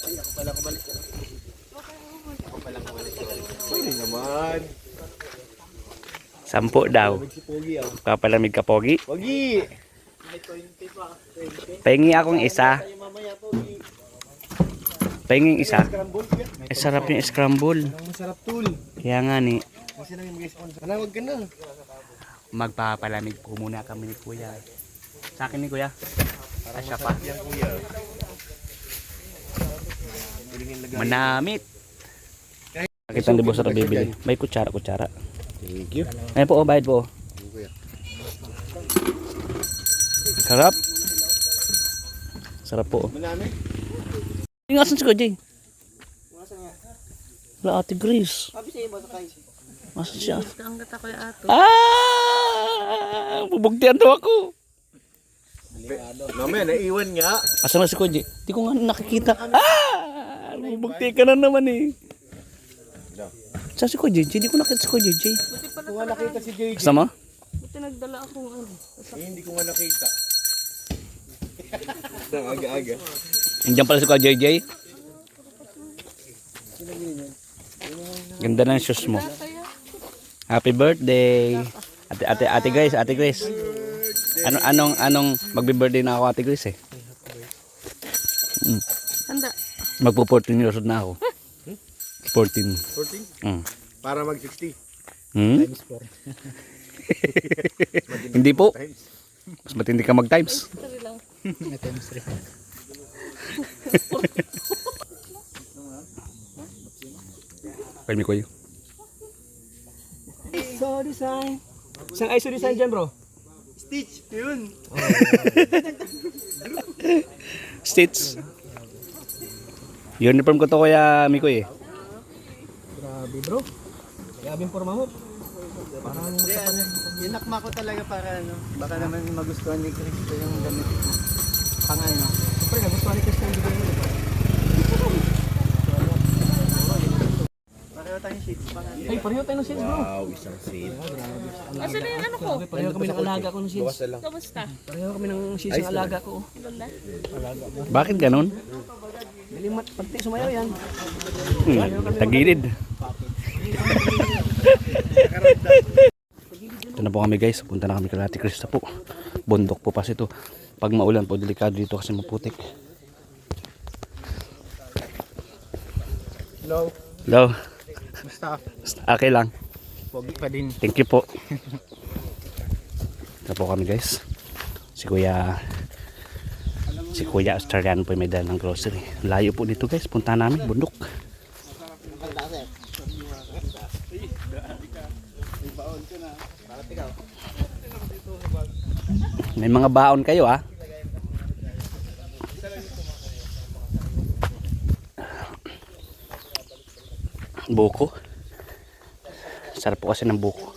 Ako pala kumalik. Pwede naman. 10 daw. Kapalamig ka, Pogi. Pogi! Pahingi akong isa. Pahinging isa. Sarap yung scramble. Masarap tool. Kaya nga ni. Kasi nang yung sponsor. Manawag ka na. Magpapalamig po muna kami ni Kuya. Sa akin ni Kuya. Asya pa. Yan kuya. Manamit. Nakita ang libos sa bibili. May kutsara. Thank you. Ayan po, bayad po. Sarap. Sarap po. Manamit. Ingasan si Kuya Jay. Wala Ate Grace. Masan siya? Bubugtihan daw ako. Mamaya, naiwan nga. Asan na si Kuya Jay? Di ko nga nakikita. Bubugti ka na naman eh. Saan si Kuya Jay? Di ko nakita si Kuya Jay. Kung nga nakita si JJ. Kasama? Buti nagdala ako Hindi ko nga nakita. Aga-aga. Nandiyan pala si Kuya JJ. Ganda ng shoes mo. Happy birthday. Ate Grace. Anong magbe-birthday na ako, Ate Grace eh. Handa. Magpo-14 years old na ako. 14. 14? Para mag-60. Times 4. Hindi po. Mas matindi ka mag-times. Sorry lang. Times 3. Kaya ko yun. ISO design. Isang ISO design dyan bro? Stitch. Yun. Stitch. Uniform ko to Kuya Mikoy eh. Grabe bro. Grabe yung forma mo. Parang Inakma ko talaga para ano, baka naman magustuhan ni Cristo yung gamit ko. Pang ano. siyempre nagustuhan ni Christian bigay mo. Pareho tayong sheets pang ano. Ay, pareho tayo ng seeds bro. Wow, isang seed. Asan na yung ano ko? Pareho kami ng alaga ko ng seeds. Bawas na lang. Kamusta? Pareho kami ng seeds ng alaga ko. Lola? Bakit ganun? Dilimat, pati sumayaw yan. Tagilid. Ito na po kami guys. Punta na kami kay Ate Krista po. Bundok po kasi ito. Pag maulan po, delikado dito kasi maputik. Hello. Hello. Basta. Okay lang. Pogi pa din. Thank you po. Ito po kami guys. Si Kuya Australian po may dala ng grocery. Layo po dito guys. Punta namin. Bundok. May mga baon kayo ah. Buko. Sarap po kasi ng buko.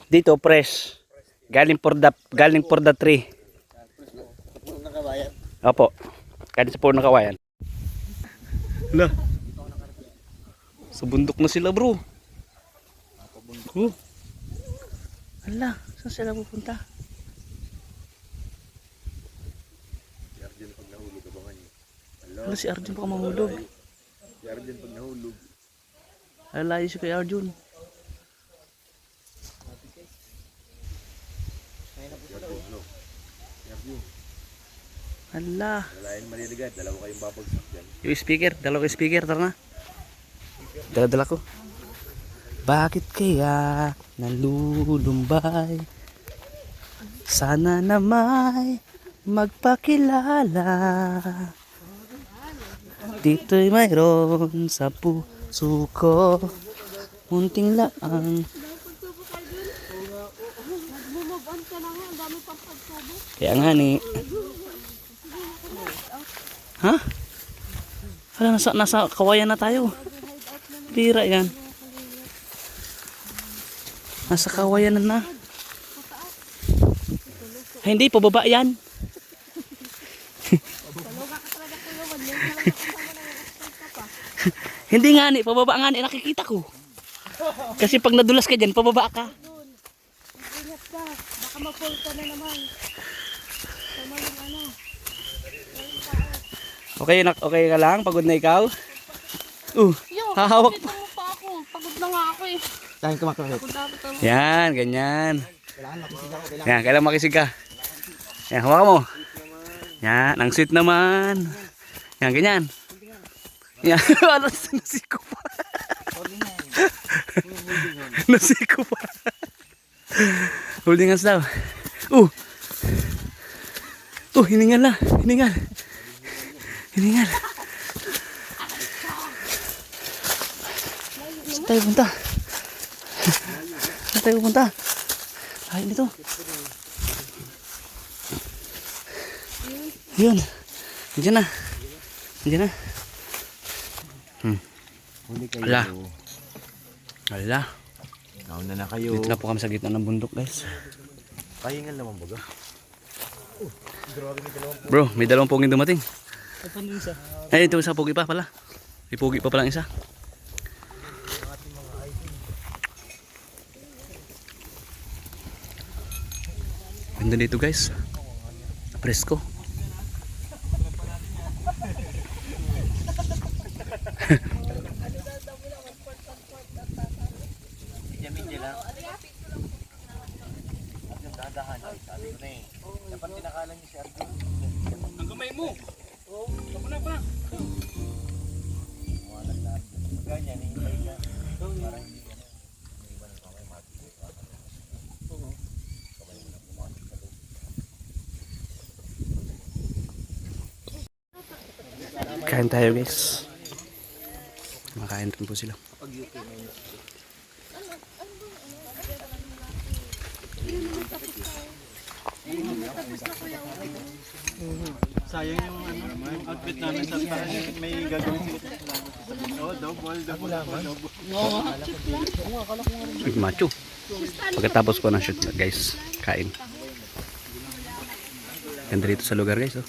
Dito fresh. Galing for the tree. Opo. Galing sa puno ng kawayan. Hala. Sa bundok na sila bro. Hala, saan sila pupunta? Hala, si Arjun pa mahulog. Si Arjun pag nahulog. Hala, layo si kay Arjun. Hala. Lalayan maliligad, dalawa kayong babagsak dyan. Yung speaker, dalawa yung speaker, tara na. Dala-dala ko. Bakit kaya nalulumbay? Sana na may magpakilala. Dito'y mayroon sa puso ko. Munting laang. Kaya nga ni. Ha? Hala, nasa kawayan na tayo. Bira yan. Nasa kawayan na. Ay, hindi, pababa yan. Hindi nga ni, pababa nga ni, nakikita ko. Kasi pag nadulas ka dyan, pababa ka. Ingat ka. Baka ma-fall ka na naman. Tama yung ano. Okay ka lang? Pagod na ikaw? Yo, hahawak kita mo pa ako. Pagod na nga ako eh. Saan kumakakit? Pagod dapat ako. Yan, ganyan. Yan, kailangan makisig ka. Yan, hawakan mo. Yan, ang sweet naman. Yan, ganyan. Yan, nasiko pa. Nasiko pa. Holding hands daw. Hiningal na. Hiningal. Saan tayo punta? Ay, dito. Yun. Diyan na. Ala. Nauna na kayo. Dito na po kami sa gitna ng bundok, guys. Pahingal naman baga. Bro, may dalawang puging dumating. Ay, ito isa pugi pa pala. May pugi pa palang isa. Ganda dito, guys. Presko. Kain tayo, guys. Makain rin po sila. Sayang yung outfit namin sa parang may gagawin sila. Double. Macho. Pagkatapos ko ng shoot, guys, kain. Ganda dito sa lugar, guys. Oh.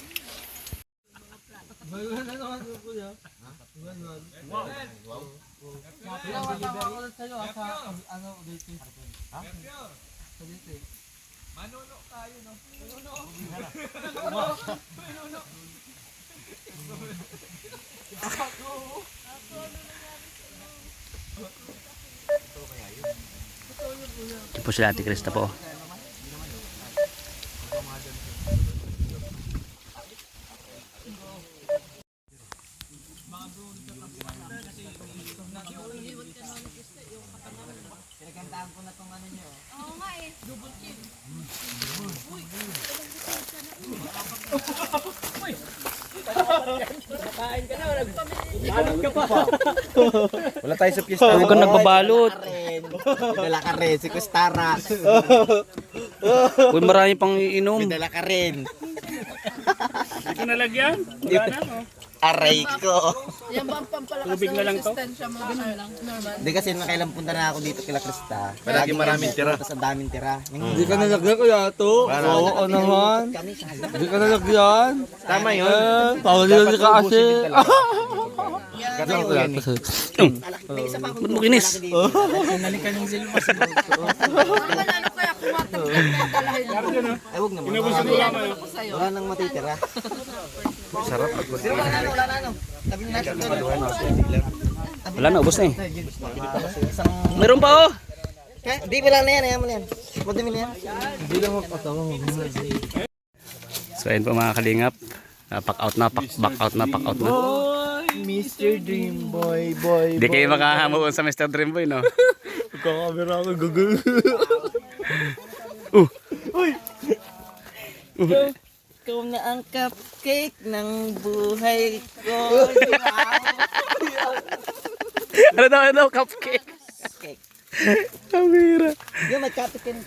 Ito po sila Ate Krista po. Wala tayo sa piyesta. Huwag kang nagbabalot. Dala ka rin, si Kustara. Uy, marami pang iinom. Dala ka rin. Hindi ko nalagyan. Wala na, oh. Aray ko. Yan ba ang pampalakas Tubig na lang to? resistensya mo? Ganun lang. Normal. Hindi kasi nakailang punta na ako dito kila Krista. Palagi maraming tira. Tapos ang daming tira. Hindi ka nalagyan kaya to? Oo naman. Hindi ka nalagyan. Tama yun. Pawali ka kasi. Ba't mo kinis? Ano kaya kumatag na dalahin mo? Ay, huwag naman. Wala nang matitira. Sarap. Wala na. Tabi niyo natin. Wala na, ubos na eh. Meron pa oh! Di mo lang na yan. Ayan mo na yan. Huwag namin yan. So ayun po mga kalingap. Pack out na. Mr. Dream Boy. Hindi kayo makahamuon sa Mr. Dreamboy, no? Kakamera ako gagawin. Ikaw na ang cupcake ng buhay ko. Ano, cupcake. Kamera. Yung may cupcake.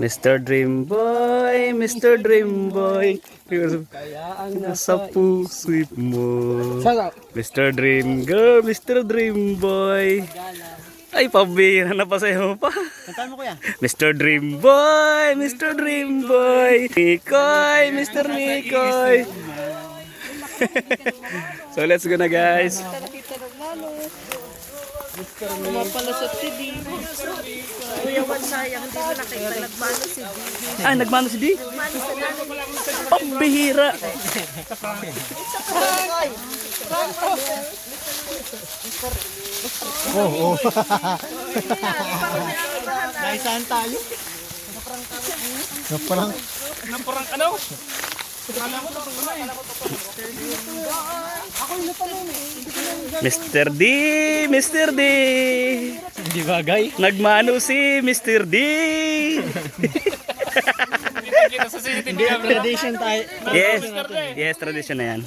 Mr. Dreamboy, Mr. Dreamboy. Nasa puso'y mo. Mr. Dream Girl, Mr. Dreamboy. Ay, pabira na pa sa'yo pa. Kantaan mo kuya. Mr. Dreamboy, Mr. Dreamboy. Mikoy, Mr. Mikoy. So let's go na guys. Pumapalusot si Di. Kuya Juan, sayang hindi mo nakita. Nagmano si Di. Ah, nagmano si Di? Nagmano sa nanay. Oh, bihira. Dahil saan tayo? Naparang. Mr. D, Mr. D. Hindi bagay. Nagmano si Mr. D. Hindi ang tradition tayo. Yes, yes, tradition na yan.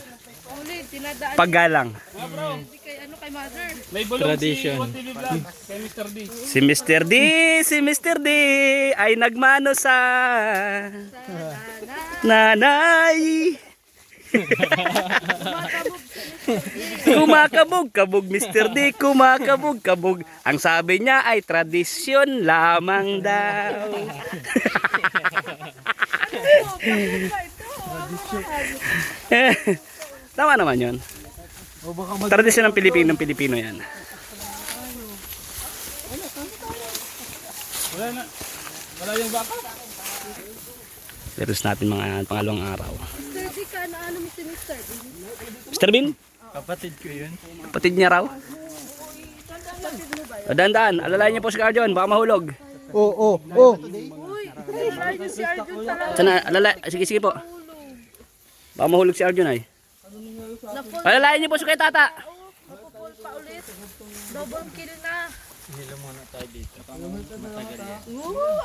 Ulit, tinadaan Paggalang. hindi kay mother. Tradition. Si Mr. D, si Mr. D ay nagmano sa nanay. Kumakabog-kabog, Mr. D, kumakabog-kabog. Ang sabi niya ay tradisyon lamang daw. Tama naman yun. Tradisyon ng Pilipino yan. Wala yung baka. Leros natin mga pangalawang araw. Mr. Di ka na ano mo si Mr. Di? Mr. Bin, Kapatid ko yun. kapatid niya raw. O, Daan-daan, alalayan niyo po si Arjon, baka mahulog. Oo. Uy, try niyo si Arjun talaga. Sana, sige po. Baka mahulog si Arjon ay. Alalayan niyo po si kay Tata. Napupul pa ulit. Double kill na. Hilo muna tayo dito.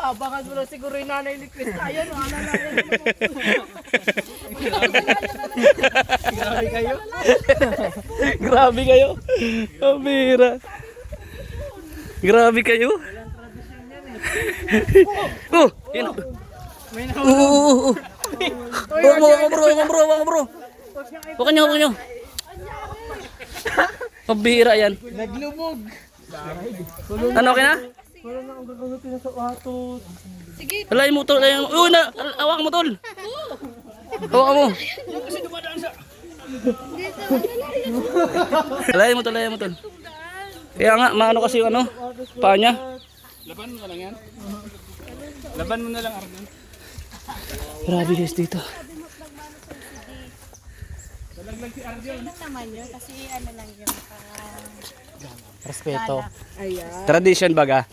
Abangan mo na siguro yung nanay ni Chris. Ayun, wala na rin. Grabe kayo. Grabe kayo. Pambira. Grabe kayo. Oh, yun. Bro. Huwag nyo. Pambira yan. Naglumog. Ano, okay na? Sige, Alay mo tol. Awak mo tol. Awak mo. Alay mo tol. Kaya nga, maano kasi yung ano, paa niya. Laban mo na lang yan. Laban mo na lang, Arnon. Grabe guys dito. naman yun. Kasi ano lang yung Respeto. Ayan. Tradition baga.